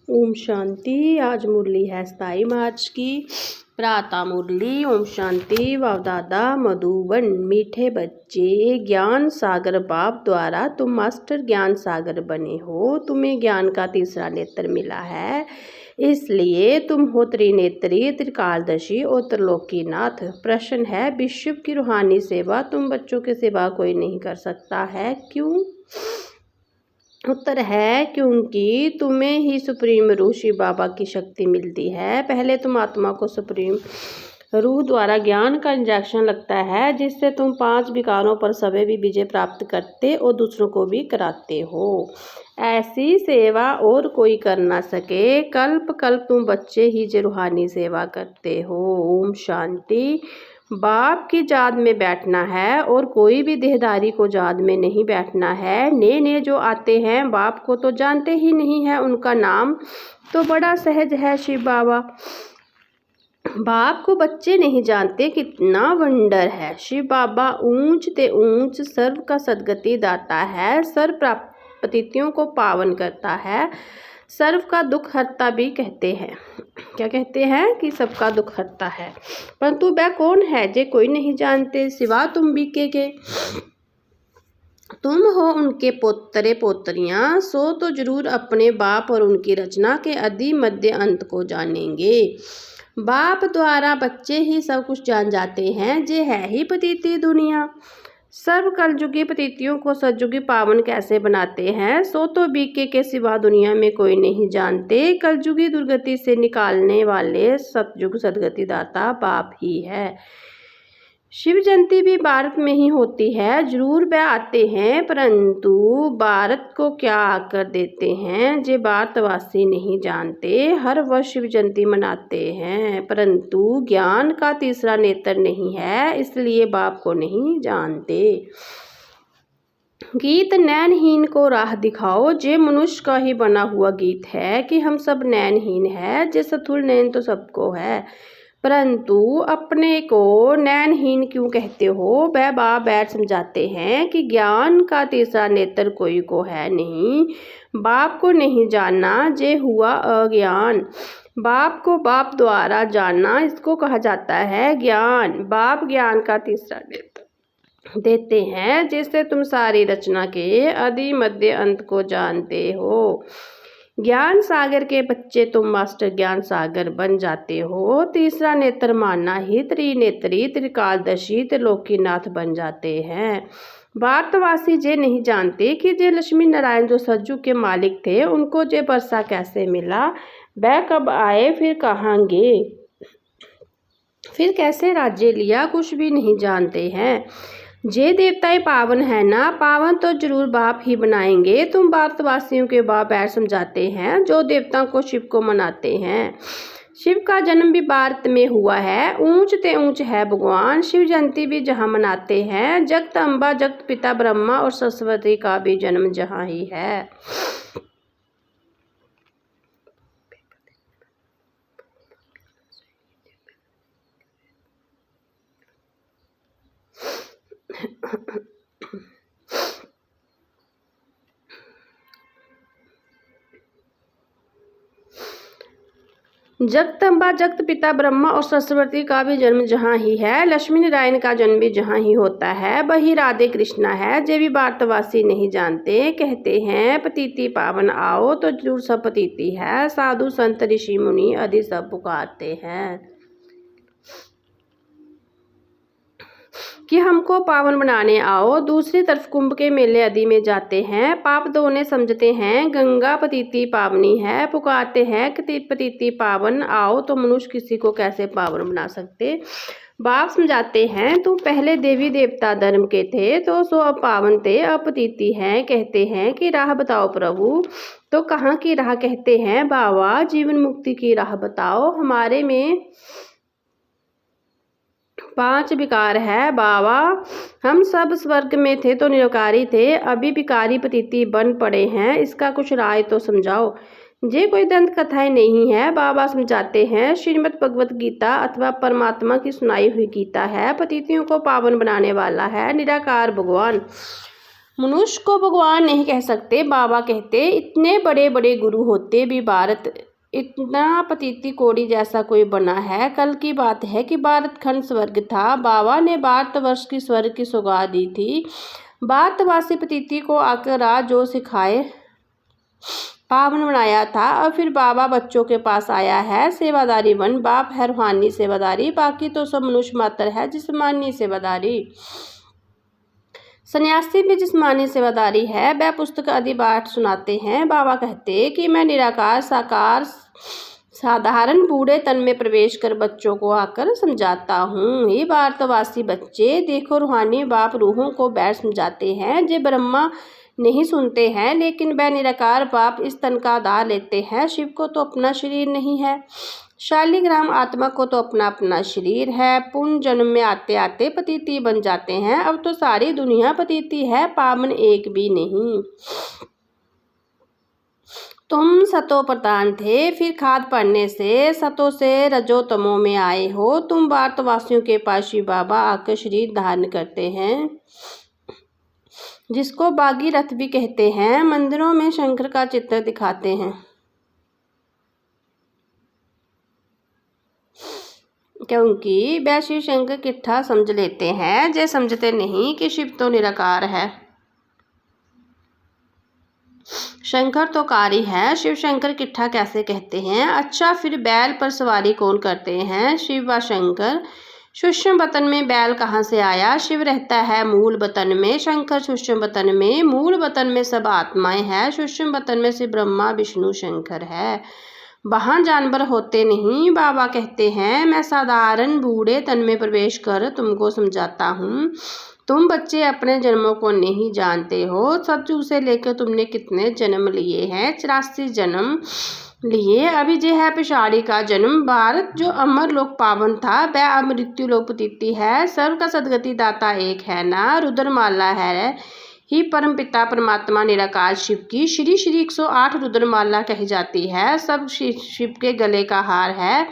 ओम शांति। आज मुरली है 27 मार्च की। प्रातः मुरली। ओम शांति। वावदादा मधुबन। मीठे बच्चे, ज्ञान सागर बाप द्वारा तुम मास्टर ज्ञान सागर बने हो। तुम्हें ज्ञान का तीसरा नेत्र मिला है, इसलिए तुम हो त्रिनेत्री, त्रिकालदर्शी और त्रिलोकीनाथ। प्रश्न है, विश्व की रूहानी सेवा तुम बच्चों के सिवा कोई नहीं कर सकता है, क्यों? उत्तर है, क्योंकि तुम्हें ही सुप्रीम रूह शिव बाबा की शक्ति मिलती है। पहले तुम आत्मा को सुप्रीम रूह द्वारा ज्ञान का इंजेक्शन लगता है, जिससे तुम 5 विकारों पर सभी भी विजय प्राप्त करते और दूसरों को भी कराते हो। ऐसी सेवा और कोई कर ना सके। कल्प कल्प तुम बच्चे ही जो रूहानी सेवा करते हो। ओम शांति। बाप की याद में बैठना है और कोई भी देहधारी को याद में नहीं बैठना है। नए जो आते हैं बाप को तो जानते ही नहीं है, उनका नाम तो बड़ा सहज है शिव बाबा। बाप को बच्चे नहीं जानते, कितना वंडर है। शिव बाबा ऊंच ते ऊंच सर्व का सदगति दाता है, सर्व प्राप्तियों को पावन करता है, सर्व का दुख हरता भी कहते हैं। क्या कहते हैं कि सबका दुख हरता है, परंतु वह कौन है जे कोई नहीं जानते सिवा तुम बीके के। तुम हो उनके पोतरे पोतरियां, सो तो जरूर अपने बाप और उनकी रचना के आदि मध्य अंत को जानेंगे। बाप द्वारा बच्चे ही सब कुछ जान जाते हैं, जे है ही पतिती दुनिया। सर्व कलयुगी पतितियों को सतयुगी पावन कैसे बनाते हैं, सो तो बीके के सिवा दुनिया में कोई नहीं जानते। कलयुगी दुर्गति से निकालने वाले सतयुग सदगति दाता बाप ही है। शिव जयंती भी भारत में ही होती है, जरूर वह आते हैं, परंतु भारत को क्या आकर देते हैं जे भारतवासी नहीं जानते। हर वर्ष शिव जयंती मनाते हैं, परंतु ज्ञान का तीसरा नेत्र नहीं है, इसलिए बाप को नहीं जानते। गीत नैनहीन को राह दिखाओ, जे मनुष्य का ही बना हुआ गीत है कि हम सब नैनहीन है, जे सथुर नैन तो सबको है, परंतु अपने को नैनहीन क्यों कहते हो। वह बाप बैठ समझाते हैं कि ज्ञान का तीसरा नेत्र कोई को है नहीं। बाप को नहीं जानना जे हुआ अज्ञान। बाप को बाप द्वारा जानना, इसको कहा जाता है ज्ञान। बाप ज्ञान का तीसरा नेत्र देते हैं, जिससे तुम सारी रचना के आदि मध्य अंत को जानते हो। ज्ञान सागर के बच्चे तुम मास्टर ज्ञान सागर बन जाते हो। तीसरा नेत्र मानना ही त्रिनेत्री, त्रिकालदर्शी, त्रिलोकीनाथ बन जाते हैं। भारतवासी जे नहीं जानते कि जे लक्ष्मी नारायण जो सज्जू के मालिक थे, उनको जे वर्षा कैसे मिला, वह कब आए, फिर कहाँ गए, फिर कैसे राज्य लिया, कुछ भी नहीं जानते हैं। जे देवताएं पावन है ना, पावन तो जरूर बाप ही बनाएंगे। तुम भारतवासियों के बाप बैठ समझाते हैं, जो देवताओं को शिव को मनाते हैं। शिव का जन्म भी भारत में हुआ है, ऊंच ते ऊंच है भगवान। शिव जयंती भी जहाँ मनाते हैं, जगत अम्बा जगत पिता ब्रह्मा और सरस्वती का भी जन्म जहाँ ही है। जगदम्बा जगत पिता ब्रह्मा और सरस्वती का भी जन्म जहाँ ही है। लक्ष्मी नारायण का जन्म भी जहाँ ही होता है, वही राधे कृष्णा है, जे भी भारतवासी नहीं जानते। कहते हैं पतिति पावन आओ, तो जरूर सब पतिति है। साधु संत ऋषि मुनि आदि सब पुकारते हैं कि हमको पावन बनाने आओ। दूसरी तरफ कुंभ के मेले आदि में जाते हैं, पाप धोने समझते हैं, गंगा पतिति पावनी है, पुकारते हैं कि पतिति पावन आओ, तो मनुष्य किसी को कैसे पावन बना सकते। बाप समझाते हैं, तुम पहले देवी देवता धर्म के थे, तो सो अब पावन थे, अब पतिति हैं। कहते हैं कि राह बताओ प्रभु, तो कहाँ की राह। कहते हैं बाबा जीवन मुक्ति की राह बताओ। हमारे में 5 विकार है बाबा, हम सब स्वर्ग में थे तो निरकारी थे, अभी विकारी पतिति बन पड़े हैं, इसका कुछ राय तो समझाओ। जे कोई दंत कथाएं नहीं है, बाबा समझाते हैं श्रीमद् भगवत गीता अथवा परमात्मा की सुनाई हुई गीता है, पतितियों को पावन बनाने वाला है निराकार भगवान। मनुष्य को भगवान नहीं कह सकते। बाबा कहते इतने बड़े बड़े गुरु होते भी भारत इतना पतीती कोड़ी जैसा कोई बना है। कल की बात है कि भारत खंड स्वर्ग था। बाबा ने भारतवर्ष की स्वर्ग की सौगात दी थी। भारतवासी पतीती को आकर राज जो सिखाए पावन बनाया था। अब फिर बाबा बच्चों के पास आया है, सेवादारी बन। बाप है रूहानी सेवादारी, बाकी तो सब मनुष्य मात्र है जिस्मानी सेवादारी। सन्यासी भी जिस्मानी सेवादारी है। वह पुस्तक आदि पाठ सुनाते हैं। बाबा कहते कि मैं निराकार साकार साधारण बूढ़े तन में प्रवेश कर बच्चों को आकर समझाता हूँ। ये भारतवासी बच्चे देखो, रूहानी बाप रूहों को बैठ समझाते हैं। जे ब्रह्मा नहीं सुनते हैं, लेकिन वह निराकार बाप इस तन का आधार लेते हैं। शिव को तो अपना शरीर नहीं है, शालिग्राम आत्मा को तो अपना अपना शरीर है। पुण्य जन्म में आते आते पतीती बन जाते हैं। अब तो सारी दुनिया पतीती है, पावन एक भी नहीं। तुम सतो प्रधान थे, फिर खाद पड़ने से सतो से रजो तमो में आए हो। तुम भारतवासियों के पास शिव बाबा आकर शरीर धारण करते हैं, जिसको भागीरथ भी कहते हैं। मंदिरों में शंकर का चित्र दिखाते हैं, क्योंकि वह शिव शंकर किट्ठा समझ लेते हैं। जे समझते नहीं कि शिव तो निराकार है, शंकर तो कारी है। शिव शंकर किट्ठा कैसे कहते हैं? अच्छा, फिर बैल पर सवारी कौन करते हैं? शिव व शंकर। सूक्ष्म वतन में बैल कहाँ से आया? शिव रहता है मूल वतन में, शंकर सूक्ष्म वतन में। मूल वतन में सब आत्माएं हैं, सूक्ष्म वतन में सिर्फ ब्रह्मा विष्णु शंकर है। वहाँ जानवर होते नहीं। बाबा कहते हैं मैं साधारण बूढ़े तन में प्रवेश कर तुमको समझाता हूँ। तुम बच्चे अपने जन्मों को नहीं जानते हो। सतयुग से लेकर तुमने कितने जन्म लिए हैं? 84 जन्म लिए। अभी जो है पिछाड़ी का जन्म। भारत जो अमर लोक पावन था, वह अब मृत्यु लोक पतीती है। सर्व का सदगति दाता एक है ना, रुद्रमाला है ही परमपिता परमात्मा निराकार शिव की। श्री श्री 108 रुद्रमाला कही जाती है। सब शिव के गले का हार है।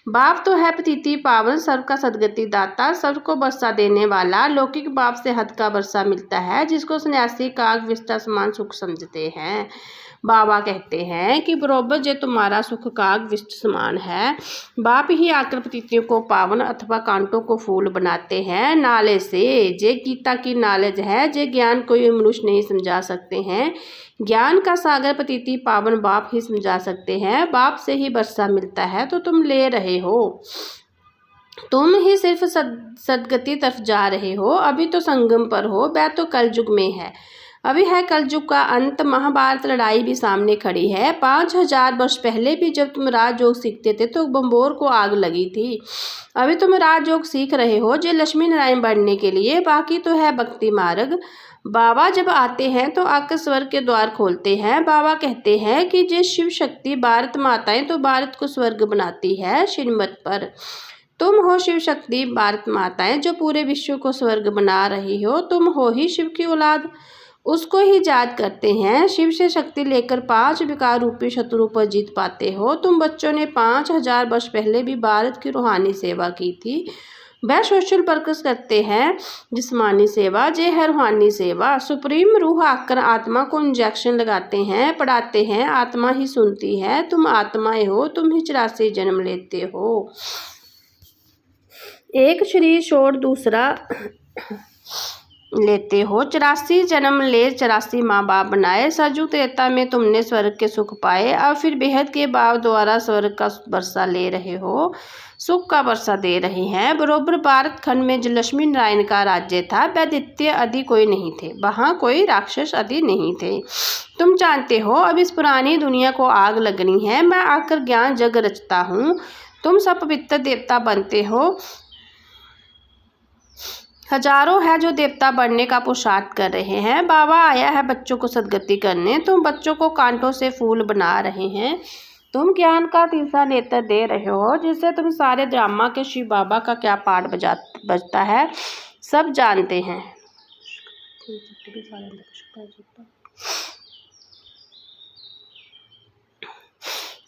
बाप तो है पतीती पावन, सर्व का सदगति दाता, सर्व को बरसा देने वाला। लौकिक बाप से हद का बरसा मिलता है, जिसको सन्यासी काग विष्टा समान सुख समझते हैं। बाबा कहते हैं कि बरोबर जे तुम्हारा सुख काग विष्ट समान है। बाप ही आकर पतितियों को पावन अथवा कांटों को फूल बनाते हैं नाले से। जे गीता की नॉलेज है, जे ज्ञान कोई मनुष्य नहीं समझा सकते हैं। ज्ञान का सागर पतिति पावन बाप ही समझा सकते हैं। बाप से ही बरसा मिलता है, तो तुम ले रहे हो। तुम ही सिर्फ सदगति तरफ जा रहे हो। अभी तो संगम पर हो, वह तो कलयुग में है। अभी है कलयुग का अंत। महाभारत लड़ाई भी सामने खड़ी है। 5000 वर्ष पहले भी जब तुम राजयोग सीखते थे तो बंबोर को आग लगी थी। अभी तुम राजयोग सीख रहे हो जो लक्ष्मी नारायण बनने के लिए, बाकी तो है भक्ति मार्ग। बाबा जब आते हैं तो आकर स्वर्ग के द्वार खोलते हैं। बाबा कहते हैं कि जे शिव शक्ति भारत माताएं तो भारत को स्वर्ग बनाती है श्रीमत पर। तुम हो शिव शक्ति भारत माताएं जो पूरे विश्व को स्वर्ग बना रही हो। तुम हो ही शिव की औलाद, उसको ही याद करते हैं। शिव से शक्ति लेकर 5 विकार रूपी शत्रु पर जीत पाते हो। तुम बच्चों ने 5000 वर्ष पहले भी भारत की रूहानी सेवा की थी। वह सोशल पर्पस करते हैं जिस्मानी सेवा, जे है रूहानी सेवा। सुप्रीम रूह आकर आत्मा को इंजेक्शन लगाते हैं, पढ़ाते हैं, आत्मा ही सुनती है। तुम आत्माएं हो, तुम ही 84 जन्म लेते हो। एक शरीर छोड़ दूसरा लेते हो। 84 जन्म ले 84 माँ बाप बनाए। सरयुग त्रेता में तुमने स्वर्ग के सुख पाए। अब फिर बेहद के बाप द्वारा स्वर्ग का वर्षा ले रहे हो, सुख का वर्षा दे रहे हैं। बरोबर भारत खंड में जो लक्ष्मी नारायण का राज्य था, वह द्वितीय आदि कोई नहीं थे। वहाँ कोई राक्षस आदि नहीं थे। तुम जानते हो अब इस पुरानी दुनिया को आग लगनी है। मैं आकर ज्ञान जग रचता हूँ। तुम सब पवित्र देवता बनते हो। हजारों है जो देवता बनने का पुरुषार्थ कर रहे हैं। बाबा आया है बच्चों को सदगति करने। तुम बच्चों को कांटों से फूल बना रहे हैं। तुम ज्ञान का तीसरा नेत्र दे रहे हो, जिससे तुम सारे ड्रामा के शिव बाबा का क्या पाठ बजता है सब जानते हैं।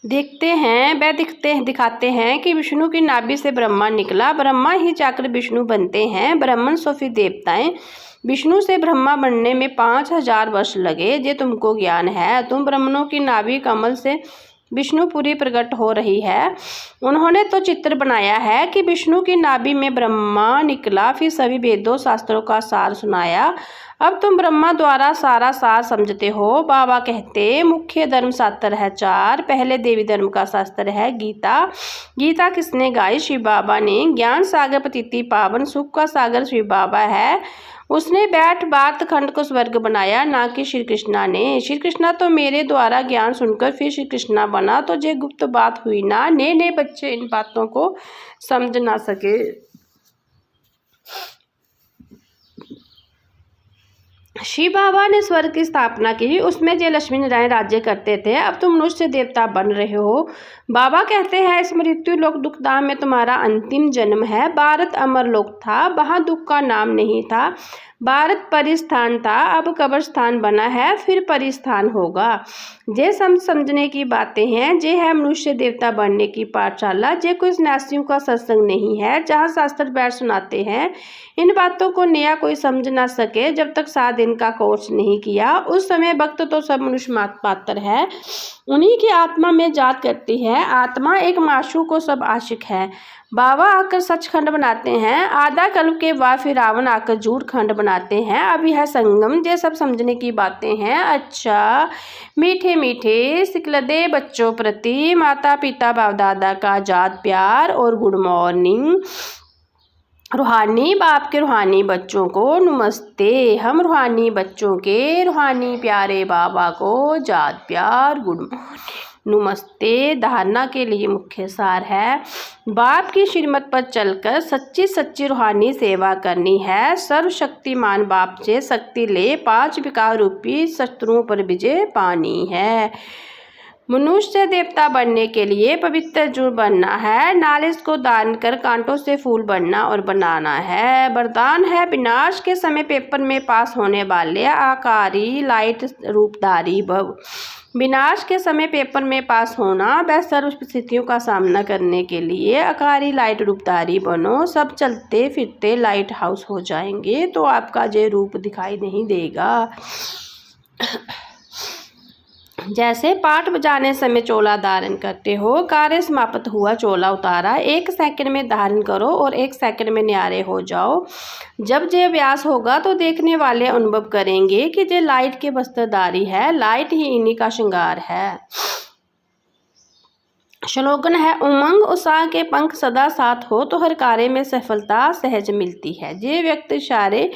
देखते हैं वह दिखाते हैं कि विष्णु की नाभि से ब्रह्मा निकला। ब्रह्मा ही जाकर विष्णु बनते हैं। ब्राह्मण सो फिर देवताएं। विष्णु से ब्रह्मा बनने में 5000 वर्ष लगे, जे तुमको ज्ञान है। तुम ब्राह्मणों की नाभि कमल से विष्णु पूरी प्रकट हो रही है। उन्होंने तो चित्र बनाया है कि विष्णु की नाभि में ब्रह्मा निकला, फिर सभी वेदों शास्त्रों का सार सुनाया। अब तुम ब्रह्मा द्वारा सारा सार समझते हो। बाबा कहते मुख्य धर्म शास्त्र है 4। पहले देवी धर्म का शास्त्र है गीता। गीता किसने गाई? शिव बाबा ने। ज्ञान सागर पतिति पावन, सुख का सागर शिव बाबा है। उसने बैठ बात खंड को स्वर्ग बनाया, ना कि श्री कृष्णा ने। श्री कृष्णा तो मेरे द्वारा ज्ञान सुनकर फिर श्री कृष्णा बना, तो ये गुप्त बात हुई ना। नए बच्चे इन बातों को समझ ना सके। शिव बाबा ने स्वर्ग की स्थापना की, उसमें जय लक्ष्मी नारायण राज्य करते थे। अब तुम मनुष्य देवता बन रहे हो। बाबा कहते हैं इस मृत्यु लोक दुखधाम में तुम्हारा अंतिम जन्म है। भारत अमर लोक था, वहाँ दुख का नाम नहीं था। भारत परिस्थान था, अब कब्रस्थान बना है, फिर परिस्थान होगा। ये समझने की बातें हैं। जे है मनुष्य देवता बनने की पाठशाला। जे कोई सन्यासियों का सत्संग नहीं है, जहाँ शास्त्र बैठ सुनाते हैं। इन बातों को नया कोई समझ ना सके जब तक 7 दिन का कोर्स नहीं किया। उस समय भक्त तो सब मनुष्य मात्र है, उन्हीं की आत्मा में जात करती है। आत्मा एक माशू को सब आशिक है। बाबा आकर सचखंड बनाते हैं, आधा कल्प के बाद फिर रावण आकर झूठ खंड बनाते हैं। अब यह संगम ये सब समझने की बातें हैं। अच्छा, मीठे मीठे सिकलदे बच्चों प्रति माता पिता बाप दादा का जात प्यार और गुड मॉर्निंग। रूहानी बाप के रूहानी बच्चों को नमस्ते। हम रूहानी बच्चों के रूहानी प्यारे बाबा को जात प्यार गुड मॉर्निंग नमस्ते। धारणा के लिए मुख्य सार है, बाप की श्रीमत पर चलकर सच्ची रूहानी सेवा करनी है। सर्वशक्तिमान बाप से शक्ति ले 5 विकार रूपी शत्रुओं पर विजय पानी है। मनुष्य देवता बनने के लिए पवित्र जुड़ बनना है। नालिश को दान कर कांटों से फूल बनना और बनाना है। वरदान है विनाश के समय पेपर में पास होने वाले आकारी लाइट रूपधारी भव। विनाश के समय पेपर में पास होना व सर्व स्थितियों का सामना करने के लिए आकारी लाइट रूपधारी बनो। सब चलते फिरते लाइट हाउस हो जाएंगे, तो आपका ये रूप दिखाई नहीं देगा। जैसे पाठ बजाने समय चोला धारण करते हो, कार्य समाप्त हुआ चोला उतारा। 1 सेकंड में धारण करो और 1 सेकंड में न्यारे हो जाओ। जब ये अभ्यास होगा तो देखने वाले अनुभव करेंगे कि ये लाइट के वस्त्रधारी है। लाइट ही इन्हीं का श्रृंगार है। श्लोगन है उमंग उत्साह के पंख सदा साथ हो तो हर कार्य में सफलता सहज मिलती है। ये व्यक्ति सारे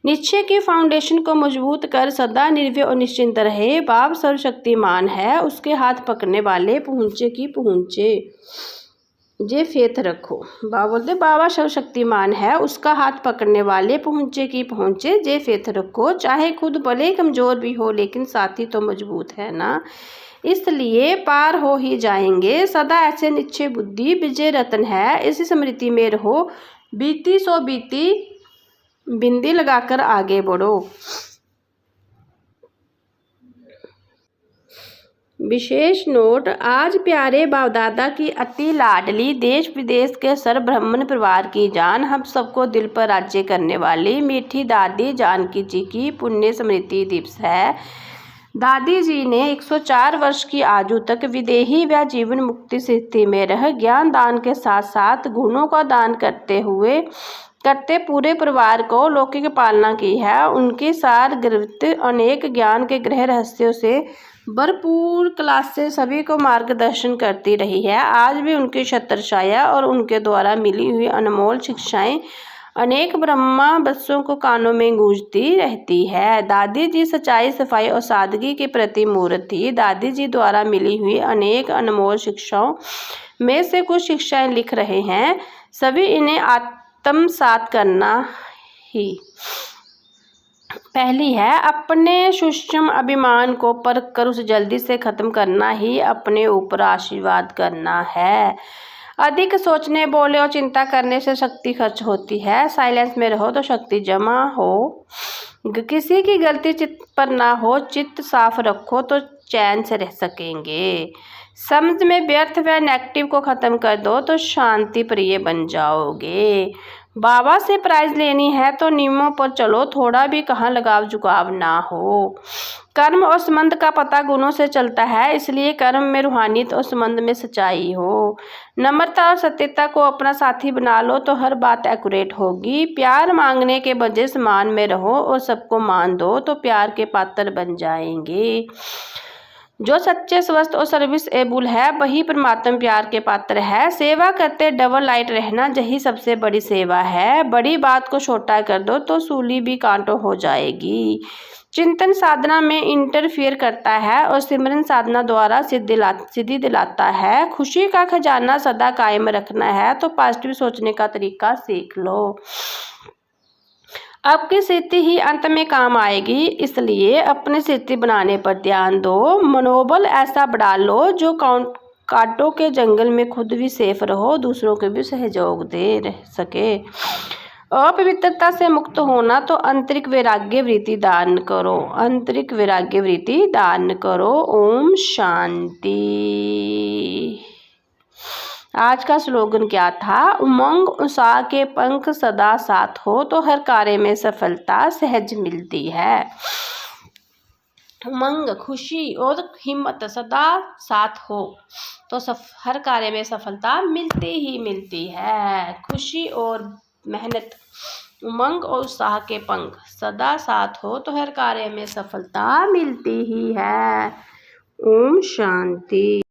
निश्चय के फाउंडेशन को मजबूत कर सदा निर्भय और निश्चिंत रहे। बाप सर्वशक्तिमान है, उसके हाथ पकड़ने वाले पहुँचे की पहुँचे। जे फेथ रखो। बाबा बोलते बाबा सर्वशक्तिमान है, उसका हाथ पकड़ने वाले पहुँचे की पहुँचे। जे फेथ रखो। चाहे खुद भले कमज़ोर भी हो, लेकिन साथी तो मजबूत है ना, इसलिए पार हो ही जाएंगे। सदा ऐसे निश्चय बुद्धि विजय रतन है। इसी स्मृति में रहो, बीती सो बीती बिंदी लगाकर आगे बढ़ो। विशेष नोट, आज प्यारे बाप दादा की अति लाडली देश विदेश के सर्व ब्राह्मण परिवार की जान, हम सबको दिल पर राज्य करने वाली मीठी दादी जानकी जी की पुण्य स्मृति दिवस है। दादी जी ने 104 वर्ष की आयु तक विदेही व जीवन मुक्ति स्थिति में रह ज्ञान दान के साथ साथ गुणों का दान करते पूरे परिवार को लौकिक पालना की है। उनकी सार गर्वित अनेक ज्ञान के गृह रहस्यों से भरपूर क्लासें सभी को मार्गदर्शन करती रही है। आज भी उनकी छत्रछाया और उनके द्वारा मिली हुई अनमोल शिक्षाएं अनेक ब्रह्मा बच्चों को कानों में गूंजती रहती है। दादी जी सच्चाई सफाई और सादगी के प्रति मूर्त थी। दादी जी द्वारा मिली हुई अनेक अनमोल शिक्षाओं में से कुछ शिक्षाएं लिख रहे हैं। सभी इन्हें आत्मसात करना ही। पहली है, अपने सूक्ष्म अभिमान को परख कर उसे जल्दी से खत्म करना ही अपने ऊपर आशीर्वाद करना है। अधिक सोचने बोले और चिंता करने से शक्ति खर्च होती है। साइलेंस में रहो तो शक्ति जमा हो। किसी की गलती चित्त पर ना हो। चित्त साफ रखो तो चैन से रह सकेंगे। समझ में व्यर्थ व नेगेटिव को खत्म कर दो तो शांति प्रिय बन जाओगे। बाबा से प्राइज लेनी है तो नियमों पर चलो, थोड़ा भी कहाँ लगाव झुकाव ना हो। कर्म और संबंध का पता गुणों से चलता है, इसलिए कर्म में रूहानियत और संबंध में सच्चाई हो। नम्रता और सत्यता को अपना साथी बना लो तो हर बात एक्यूरेट होगी। प्यार मांगने के बजाय सम्मान में रहो और सबको मान दो तो प्यार के पात्र बन जाएंगे। जो सच्चे, स्वस्थ और सर्विस एबुल है वही परमात्मा प्यार के पात्र है। सेवा करते डबल लाइट रहना यही सबसे बड़ी सेवा है। बड़ी बात को छोटा कर दो तो सूली भी कांटो हो जाएगी। चिंतन साधना में इंटरफियर करता है और सिमरन साधना द्वारा सिद्धि दिलाता है। खुशी का खजाना सदा कायम रखना है तो पॉजिटिव सोचने का तरीका सीख लो। आपकी स्थिति ही अंत में काम आएगी, इसलिए अपनी स्थिति बनाने पर ध्यान दो। मनोबल ऐसा बढ़ा लो जो कांटों के जंगल में खुद भी सेफ रहो, दूसरों को भी सहयोग दे रह सके। अपवित्रता से मुक्त होना तो आंतरिक वैराग्य वृत्ति दान करो। आंतरिक वैराग्य वृत्ति दान करो। ओम शांति। आज का स्लोगन क्या था? उमंग उत्साह के पंख सदा साथ हो तो हर कार्य में सफलता सहज मिलती है। उमंग, खुशी और हिम्मत सदा साथ हो तो हर कार्य में सफलता मिलती ही मिलती है। खुशी और मेहनत, उमंग और उत्साह के पंख सदा साथ हो तो हर कार्य में सफलता मिलती ही है। ओम शांति।